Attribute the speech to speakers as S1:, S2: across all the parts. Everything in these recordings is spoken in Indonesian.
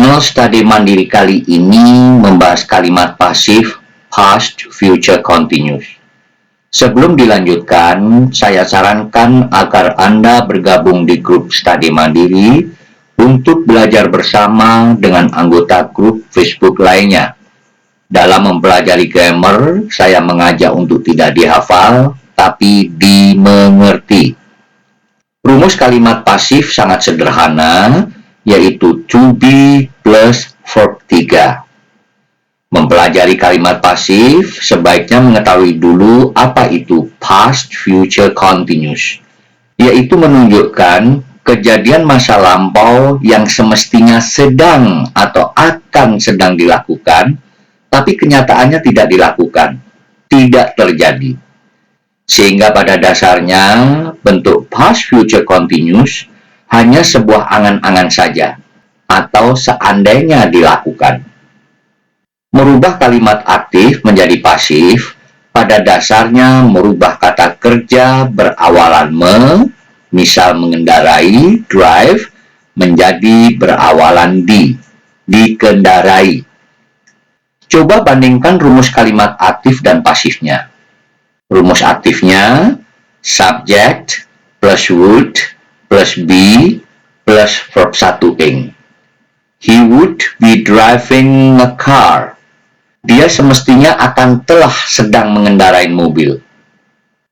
S1: Channel Study Mandiri kali ini membahas kalimat pasif past future continuous. Sebelum dilanjutkan, saya sarankan agar Anda bergabung di grup Study Mandiri untuk belajar bersama dengan anggota grup Facebook lainnya. Dalam mempelajari grammar, saya mengajak untuk tidak dihafal, tapi dimengerti. Rumus kalimat pasif sangat sederhana, yaitu to be plus verb 3. Mempelajari kalimat pasif, sebaiknya mengetahui dulu apa itu past future continuous, yaitu menunjukkan kejadian masa lampau yang semestinya sedang atau akan sedang dilakukan, tapi kenyataannya tidak dilakukan, tidak terjadi. Sehingga pada dasarnya, bentuk past future continuous hanya sebuah angan-angan saja, atau seandainya dilakukan. Merubah kalimat aktif menjadi pasif, pada dasarnya merubah kata kerja berawalan misal mengendarai, drive, menjadi berawalan dikendarai. Coba bandingkan rumus kalimat aktif dan pasifnya. Rumus aktifnya, subject plus would plus be plus verb 1 ing. He would be driving a car. Dia semestinya akan telah sedang mengendarai mobil.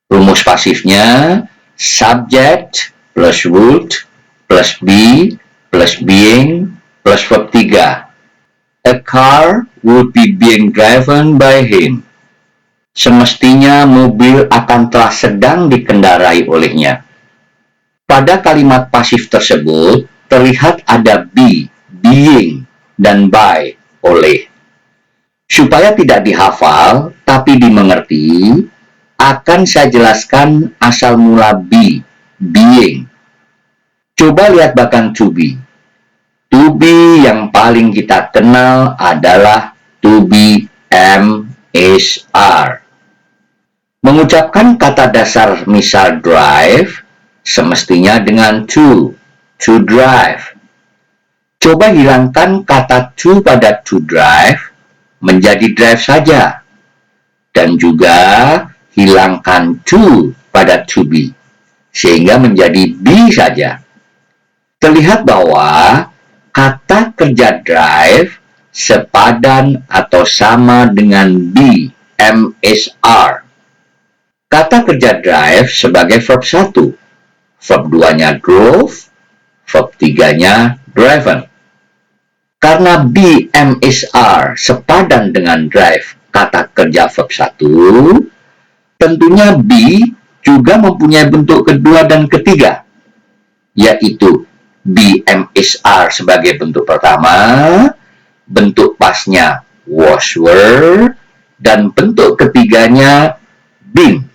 S1: Rumus pasifnya, subject plus would plus be plus being plus verb 3. A car would be being driven by him. Semestinya mobil akan telah sedang dikendarai olehnya. Pada kalimat pasif tersebut, terlihat ada be, being, dan by, oleh. Supaya tidak dihafal, tapi dimengerti, akan saya jelaskan asal mula be, being. Coba lihat bahkan to be. To be yang paling kita kenal adalah to be am, is, are. Mengucapkan kata dasar misal drive, semestinya dengan to drive. Coba hilangkan kata to pada to drive, menjadi drive saja. Dan juga hilangkan to pada to be, sehingga menjadi be saja. Terlihat bahwa kata kerja drive sepadan atau sama dengan be, am, is, are. Kata kerja drive sebagai verb 1. Verb 2-nya drove, verb 3-nya driven. Karena be, am, is, are sepadan dengan drive kata kerja verb 1, tentunya be juga mempunyai bentuk kedua dan ketiga, yaitu be, am, is, are sebagai bentuk pertama, bentuk pasnya was, were, dan bentuk ketiganya been.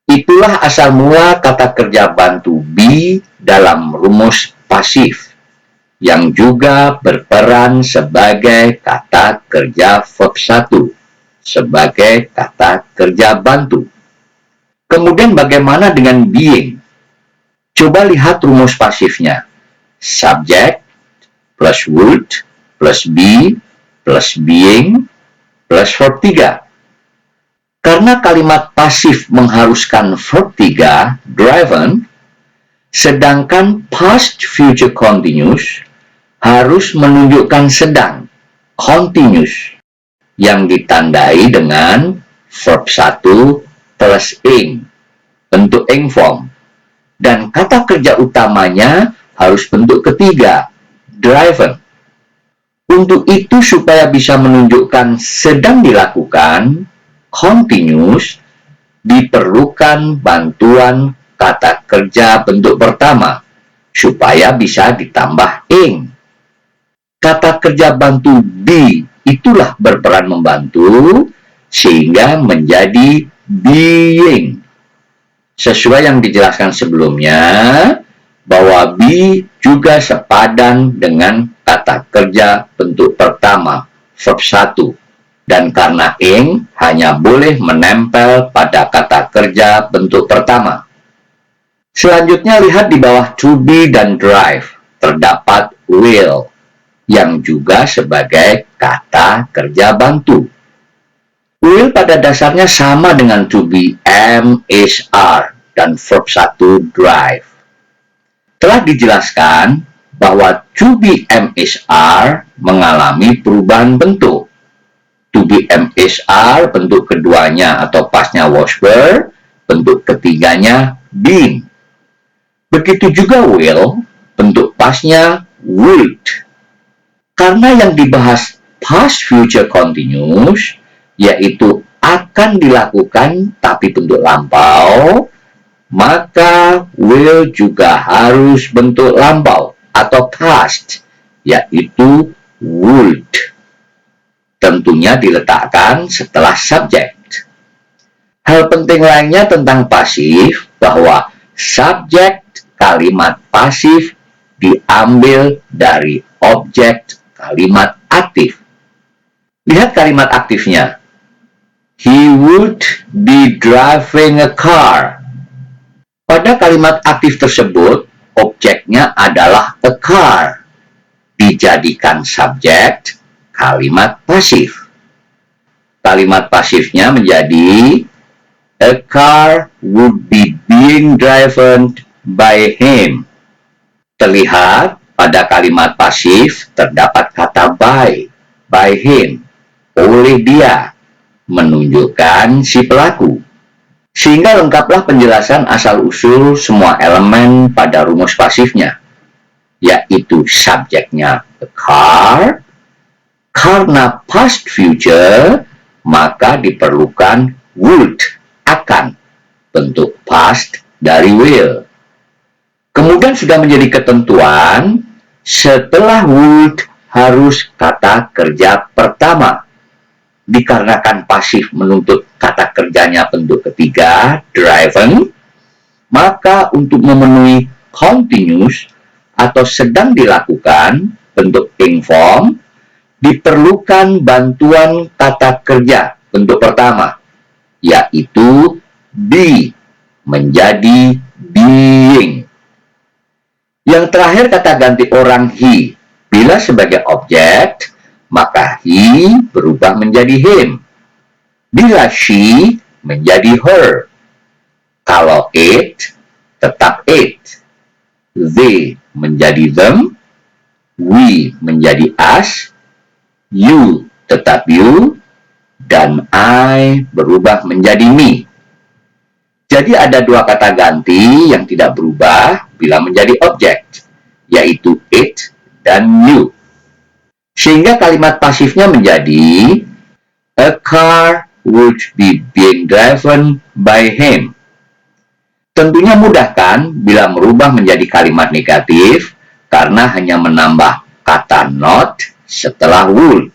S1: Itulah asal mula kata kerja bantu be dalam rumus pasif, yang juga berperan sebagai kata kerja verb 1, sebagai kata kerja bantu. Kemudian bagaimana dengan being? Coba lihat rumus pasifnya. Subject plus would plus be plus being plus verb 3. Karena kalimat pasif mengharuskan verb 3, driven, sedangkan past future continuous harus menunjukkan sedang, continuous, yang ditandai dengan verb 1 plus ing, bentuk ing form. Dan kata kerja utamanya harus bentuk ketiga, driven. Untuk itu, supaya bisa menunjukkan sedang dilakukan, continuous, diperlukan bantuan kata kerja bentuk pertama, supaya bisa ditambah ing. Kata kerja bantu be itulah berperan membantu, sehingga menjadi being. Sesuai yang dijelaskan sebelumnya, bahwa be juga sepadan dengan kata kerja bentuk pertama, verb 1. Dan karena ing hanya boleh menempel pada kata kerja bentuk pertama. Selanjutnya lihat di bawah to be dan drive, terdapat will. yang juga sebagai kata kerja bantu. Will pada dasarnya sama dengan to be, am, is, are, dan verb 1 drive. Telah dijelaskan bahwa to be, am, is, are mengalami perubahan bentuk. To be, am, is, are bentuk keduanya atau pasnya was, were, bentuk ketiganya been. Begitu juga will, bentuk pasnya would. Karena yang dibahas past future continuous, yaitu akan dilakukan tapi bentuk lampau, maka will juga harus bentuk lampau atau past, yaitu would. Tentunya diletakkan setelah subject. Hal penting lainnya tentang pasif bahwa subjek kalimat pasif diambil dari objek kalimat aktif. Lihat kalimat aktifnya. He would be driving a car. Pada kalimat aktif tersebut, objeknya adalah a car. Dijadikan subjek kalimat pasif. Kalimat pasifnya menjadi a car would be being driven by him. Terlihat pada kalimat pasif terdapat kata by him, oleh dia, menunjukkan si pelaku. Sehingga lengkaplah penjelasan asal-usul semua elemen pada rumus pasifnya, yaitu subjeknya a car, karena past future, maka diperlukan would, akan, bentuk past dari will. Kemudian sudah menjadi ketentuan, setelah would harus kata kerja pertama. Dikarenakan pasif menuntut kata kerjanya bentuk ketiga, driven, maka untuk memenuhi continuous atau sedang dilakukan bentuk inform, diperlukan bantuan kata kerja bentuk pertama, yaitu be, menjadi being. Yang terakhir kata ganti orang he. Bila sebagai objek, maka he berubah menjadi him. Bila she, menjadi her. Kalau it, tetap it. They menjadi them. We menjadi us. You tetap you. Dan I berubah menjadi me. Jadi ada dua kata ganti yang tidak berubah bila menjadi objek, yaitu it dan you. Sehingga kalimat pasifnya menjadi a car would be being driven by him. Tentunya mudah kan bila merubah menjadi kalimat negatif karena hanya menambah kata not setelah would.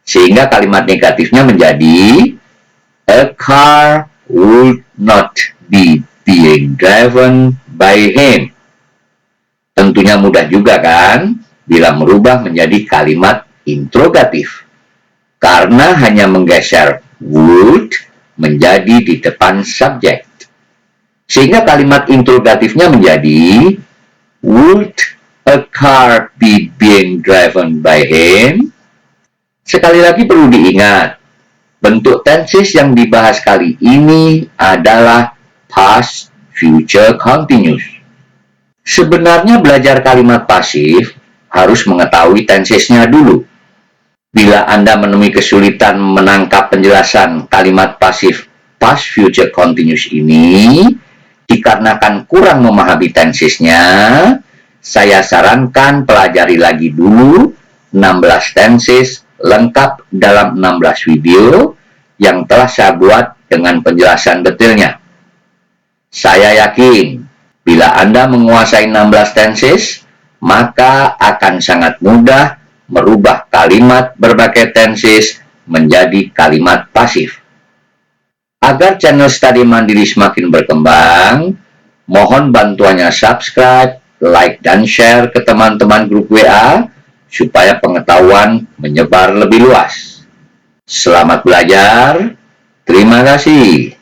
S1: Sehingga kalimat negatifnya menjadi a car would not be being driven by him. Tentunya mudah juga kan bila merubah menjadi kalimat interrogatif, karena hanya menggeser would menjadi di depan subjek. Sehingga kalimat interrogatifnya menjadi would a car be being driven by him? Sekali lagi perlu diingat, bentuk tenses yang dibahas kali ini adalah past future continuous. Sebenarnya belajar kalimat pasif harus mengetahui tensesnya dulu. Bila Anda menemui kesulitan menangkap penjelasan kalimat pasif past future continuous ini, dikarenakan kurang memahami tensesnya, saya sarankan pelajari lagi dulu 16 tenses lengkap dalam 16 video yang telah saya buat dengan penjelasan detailnya. Saya yakin bila Anda menguasai 16 tenses, maka akan sangat mudah merubah kalimat berbagai tenses menjadi kalimat pasif. Agar channel Study Mandiri semakin berkembang, mohon bantuannya subscribe, like, dan share ke teman-teman grup WA supaya pengetahuan menyebar lebih luas. Selamat belajar. Terima kasih.